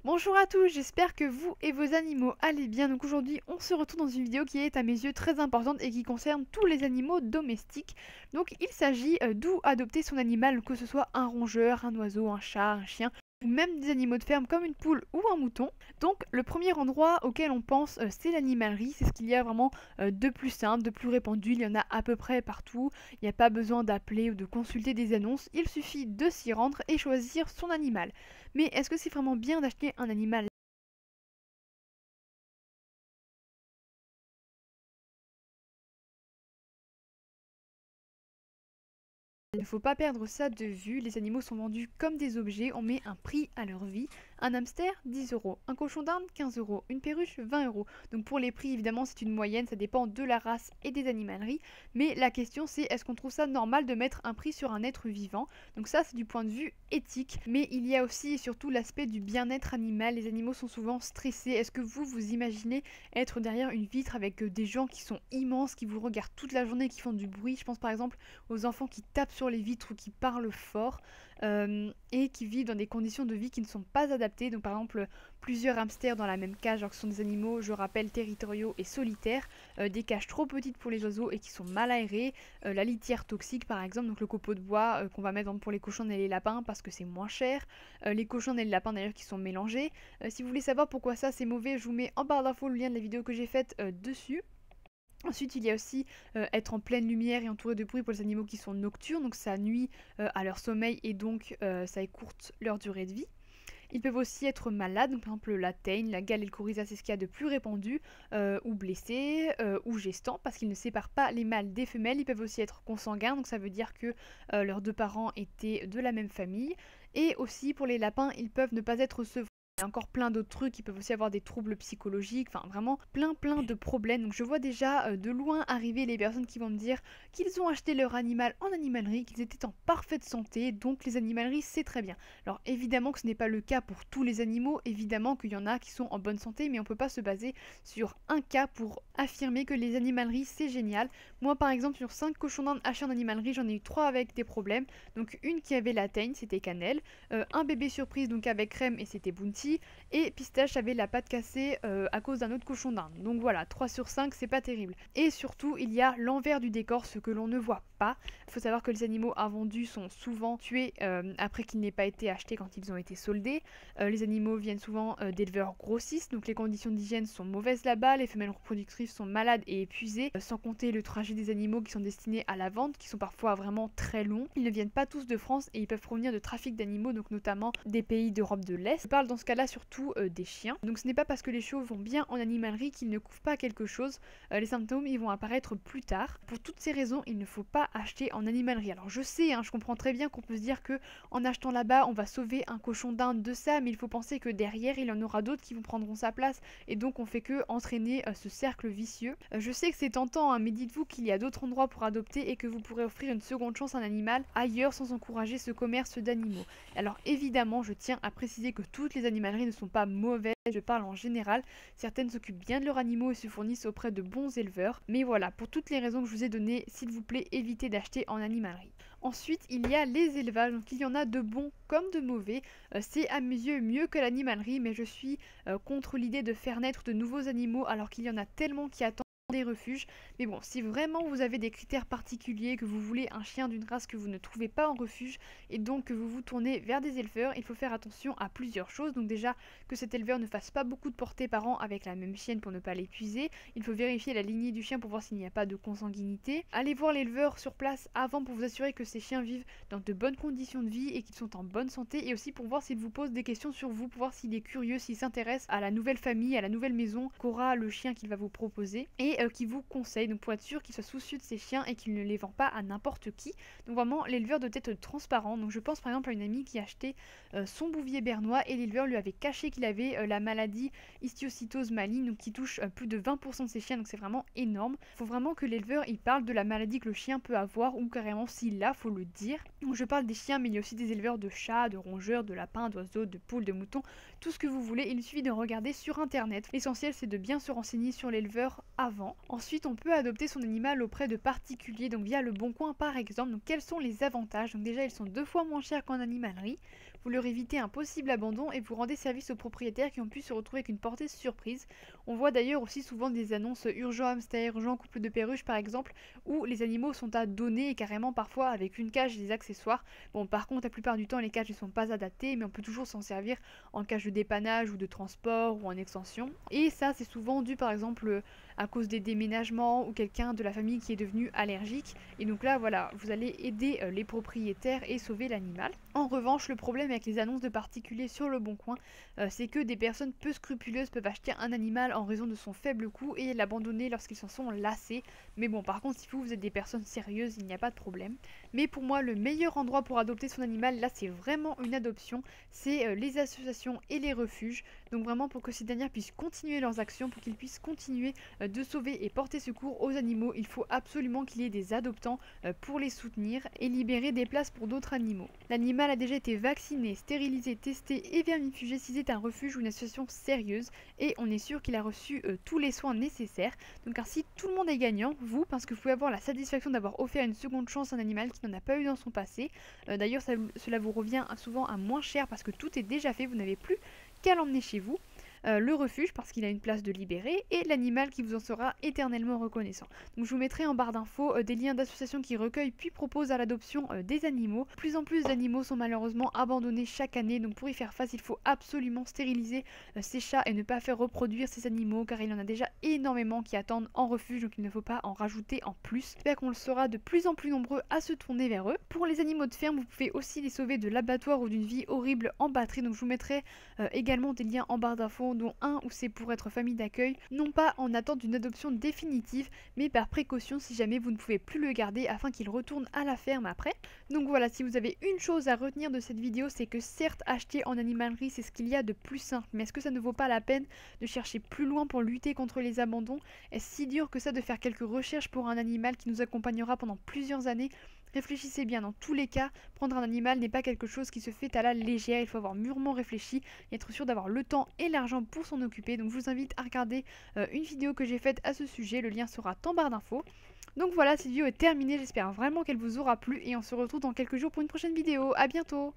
Bonjour à tous, j'espère que vous et vos animaux allez bien. Donc aujourd'hui on se retrouve dans une vidéo qui est à mes yeux très importante et qui concerne tous les animaux domestiques. Donc il s'agit d'où adopter son animal, que ce soit un rongeur, un oiseau, un chat, un chien ou même des animaux de ferme comme une poule ou un mouton. Donc le premier endroit auquel on pense c'est l'animalerie, c'est ce qu'il y a vraiment de plus simple, de plus répandu, il y en a à peu près partout, il n'y a pas besoin d'appeler ou de consulter des annonces, il suffit de s'y rendre et choisir son animal. Mais est-ce que c'est vraiment bien d'acheter un animal? Il ne faut pas perdre ça de vue, les animaux sont vendus comme des objets, on met un prix à leur vie. Un hamster, 10 euros, un cochon d'Inde, 15 euros, une perruche, 20 euros. Donc pour les prix, évidemment, c'est une moyenne, ça dépend de la race et des animaleries. Mais la question c'est, est-ce qu'on trouve ça normal de mettre un prix sur un être vivant? Donc ça, c'est du point de vue éthique. Mais il y a aussi et surtout l'aspect du bien-être animal. Les animaux sont souvent stressés. Est-ce que vous imaginez être derrière une vitre avec des gens qui sont immenses, qui vous regardent toute la journée, qui font du bruit? Je pense par exemple aux enfants qui tapent sur les vitres ou qui parlent fort et qui vivent dans des conditions de vie qui ne sont pas adaptées. Donc par exemple plusieurs hamsters dans la même cage alors que ce sont des animaux, je rappelle, territoriaux et solitaires, des cages trop petites pour les oiseaux et qui sont mal aérées, la litière toxique par exemple, donc le copeau de bois qu'on va mettre pour les cochons et les lapins parce que c'est moins cher, les cochons et les lapins d'ailleurs qui sont mélangés. Si vous voulez savoir pourquoi ça c'est mauvais, je vous mets en barre d'infos le lien de la vidéo que j'ai faite dessus. Ensuite, il y a aussi être en pleine lumière et entouré de bruit pour les animaux qui sont nocturnes, donc ça nuit à leur sommeil et donc ça écourte leur durée de vie. Ils peuvent aussi être malades, donc par exemple la teigne, la gale et le coryza, c'est ce qu'il y a de plus répandu, ou blessés, ou gestants, parce qu'ils ne séparent pas les mâles des femelles. Ils peuvent aussi être consanguins, donc ça veut dire que leurs deux parents étaient de la même famille. Et aussi pour les lapins, ils peuvent ne pas être sevrés. Il y a encore plein d'autres trucs, ils peuvent aussi avoir des troubles psychologiques, enfin vraiment plein de problèmes. Donc je vois déjà de loin arriver les personnes qui vont me dire qu'ils ont acheté leur animal en animalerie, qu'ils étaient en parfaite santé, donc les animaleries c'est très bien. Alors évidemment que ce n'est pas le cas pour tous les animaux, évidemment qu'il y en a qui sont en bonne santé, mais on ne peut pas se baser sur un cas pour affirmer que les animaleries c'est génial. Moi par exemple sur 5 cochons d'Inde achetés en animalerie, j'en ai eu 3 avec des problèmes. Donc une qui avait la teigne, c'était Cannelle, un bébé surprise donc avec Crème et c'était Bounty, et Pistache avait la patte cassée à cause d'un autre cochon d'Inde. Donc voilà, 3 sur 5 c'est pas terrible. Et surtout il y a l'envers du décor, ce que l'on ne voit pas. Il faut savoir que les animaux invendus sont souvent tués après qu'ils n'aient pas été achetés quand ils ont été soldés. Les animaux viennent souvent d'éleveurs grossistes, donc les conditions d'hygiène sont mauvaises là-bas, les femelles reproductrices sont malades et épuisées, sans compter le trajet des animaux qui sont destinés à la vente, qui sont parfois vraiment très longs. Ils ne viennent pas tous de France et ils peuvent provenir de trafic d'animaux, donc notamment des pays d'Europe de l'Est. Je parle dans ce cas-là surtout des chiens. Donc ce n'est pas parce que les chevaux vont bien en animalerie qu'ils ne couvrent pas quelque chose. Les symptômes ils vont apparaître plus tard. Pour toutes ces raisons, il ne faut pas acheter en animalerie. Alors je sais, je comprends très bien qu'on peut se dire que en achetant là-bas, on va sauver un cochon d'Inde de ça, mais il faut penser que derrière, il y en aura d'autres qui vont prendront sa place et donc on fait que entraîner ce cercle vicieux. Je sais que c'est tentant, mais dites-vous qu'il y a d'autres endroits pour adopter et que vous pourrez offrir une seconde chance à un animal ailleurs sans encourager ce commerce d'animaux. Alors évidemment, je tiens à préciser que toutes les animaleries ne sont pas mauvaises, je parle en général. Certaines s'occupent bien de leurs animaux et se fournissent auprès de bons éleveurs. Mais voilà, pour toutes les raisons que je vous ai données, s'il vous plaît, évitez d'acheter en animalerie. Ensuite, il y a les élevages, donc il y en a de bons comme de mauvais. C'est à mes yeux mieux que l'animalerie, mais je suis contre l'idée de faire naître de nouveaux animaux alors qu'il y en a tellement qui attendent des refuges. Mais bon, si vraiment vous avez des critères particuliers, que vous voulez un chien d'une race que vous ne trouvez pas en refuge et donc que vous vous tournez vers des éleveurs, il faut faire attention à plusieurs choses. Donc déjà que cet éleveur ne fasse pas beaucoup de portées par an avec la même chienne pour ne pas l'épuiser. Il faut vérifier la lignée du chien pour voir s'il n'y a pas de consanguinité. Allez voir l'éleveur sur place avant pour vous assurer que ces chiens vivent dans de bonnes conditions de vie et qu'ils sont en bonne santé, et aussi pour voir s'il vous pose des questions sur vous, pour voir s'il est curieux, s'il s'intéresse à la nouvelle famille, à la nouvelle maison qu'aura le chien qu'il va vous proposer, et qui vous conseille, donc pour être sûr qu'il soit soucieux de ses chiens et qu'il ne les vend pas à n'importe qui. Donc vraiment l'éleveur doit être transparent. Donc je pense par exemple à une amie qui achetait son bouvier bernois et l'éleveur lui avait caché qu'il avait la maladie histiocytose maligne, donc qui touche plus de 20% de ses chiens, donc c'est vraiment énorme. Il faut vraiment que l'éleveur il parle de la maladie que le chien peut avoir, ou carrément s'il l'a, faut le dire. Donc je parle des chiens, mais il y a aussi des éleveurs de chats, de rongeurs, de lapins, d'oiseaux, de poules, de moutons, tout ce que vous voulez. Il suffit de regarder sur internet. L'essentiel c'est de bien se renseigner sur l'éleveur avant. facilement. Ensuite, on peut adopter son animal auprès de particuliers, donc via Le Bon Coin par exemple. Donc quels sont les avantages? Donc déjà, ils sont 2 fois moins chers qu'en animalerie. Vous leur évitez un possible abandon et vous rendez service aux propriétaires qui ont pu se retrouver avec une portée surprise. On voit d'ailleurs aussi souvent des annonces urgent hamster, urgent couple de perruches par exemple, où les animaux sont à donner et carrément parfois avec une cage et des accessoires. Bon, par contre, la plupart du temps, les cages ne sont pas adaptées, mais on peut toujours s'en servir en cage de dépannage ou de transport ou en extension. Et ça, c'est souvent dû par exemple à cause des déménagements ou quelqu'un de la famille qui est devenu allergique. Et donc là, voilà, vous allez aider les propriétaires et sauver l'animal. En revanche, le problème avec les annonces de particuliers sur Le Bon Coin, c'est que des personnes peu scrupuleuses peuvent acheter un animal en raison de son faible coût et l'abandonner lorsqu'ils s'en sont lassés. Mais bon, par contre, si vous êtes des personnes sérieuses, il n'y a pas de problème. Mais pour moi, le meilleur endroit pour adopter son animal, là, c'est vraiment une adoption, c'est les associations et les refuges. Donc vraiment pour que ces dernières puissent continuer leurs actions, pour qu'ils puissent continuer de sauver et porter secours aux animaux, il faut absolument qu'il y ait des adoptants pour les soutenir et libérer des places pour d'autres animaux. L'animal a déjà été vacciné, stérilisé, testé et vermifugé si c'est un refuge ou une association sérieuse et on est sûr qu'il a reçu tous les soins nécessaires. Donc ainsi tout le monde est gagnant, vous, parce que vous pouvez avoir la satisfaction d'avoir offert une seconde chance à un animal qui n'en a pas eu dans son passé. D'ailleurs cela vous revient souvent à moins cher parce que tout est déjà fait, vous n'avez plus qu'à l'emmener chez vous. Le refuge parce qu'il a une place de libéré et l'animal qui vous en sera éternellement reconnaissant. Donc je vous mettrai en barre d'infos des liens d'associations qui recueillent puis proposent à l'adoption des animaux. Plus en plus d'animaux sont malheureusement abandonnés chaque année, donc pour y faire face il faut absolument stériliser ces chats et ne pas faire reproduire ces animaux car il y en a déjà énormément qui attendent en refuge, donc il ne faut pas en rajouter en plus. J'espère qu'on le sera de plus en plus nombreux à se tourner vers eux. Pour les animaux de ferme, vous pouvez aussi les sauver de l'abattoir ou d'une vie horrible en batterie, donc je vous mettrai également des liens en barre d'infos, dont un où c'est pour être famille d'accueil, non pas en attente d'une adoption définitive, mais par précaution si jamais vous ne pouvez plus le garder afin qu'il retourne à la ferme après. Donc voilà, si vous avez une chose à retenir de cette vidéo, c'est que certes acheter en animalerie c'est ce qu'il y a de plus simple, mais est-ce que ça ne vaut pas la peine de chercher plus loin pour lutter contre les abandons? Est-ce si dur que ça de faire quelques recherches pour un animal qui nous accompagnera pendant plusieurs années? Réfléchissez bien, dans tous les cas, prendre un animal n'est pas quelque chose qui se fait à la légère, il faut avoir mûrement réfléchi et être sûr d'avoir le temps et l'argent pour s'en occuper. Donc je vous invite à regarder une vidéo que j'ai faite à ce sujet, le lien sera en barre d'infos. Donc voilà, cette vidéo est terminée, j'espère vraiment qu'elle vous aura plu et on se retrouve dans quelques jours pour une prochaine vidéo. À bientôt!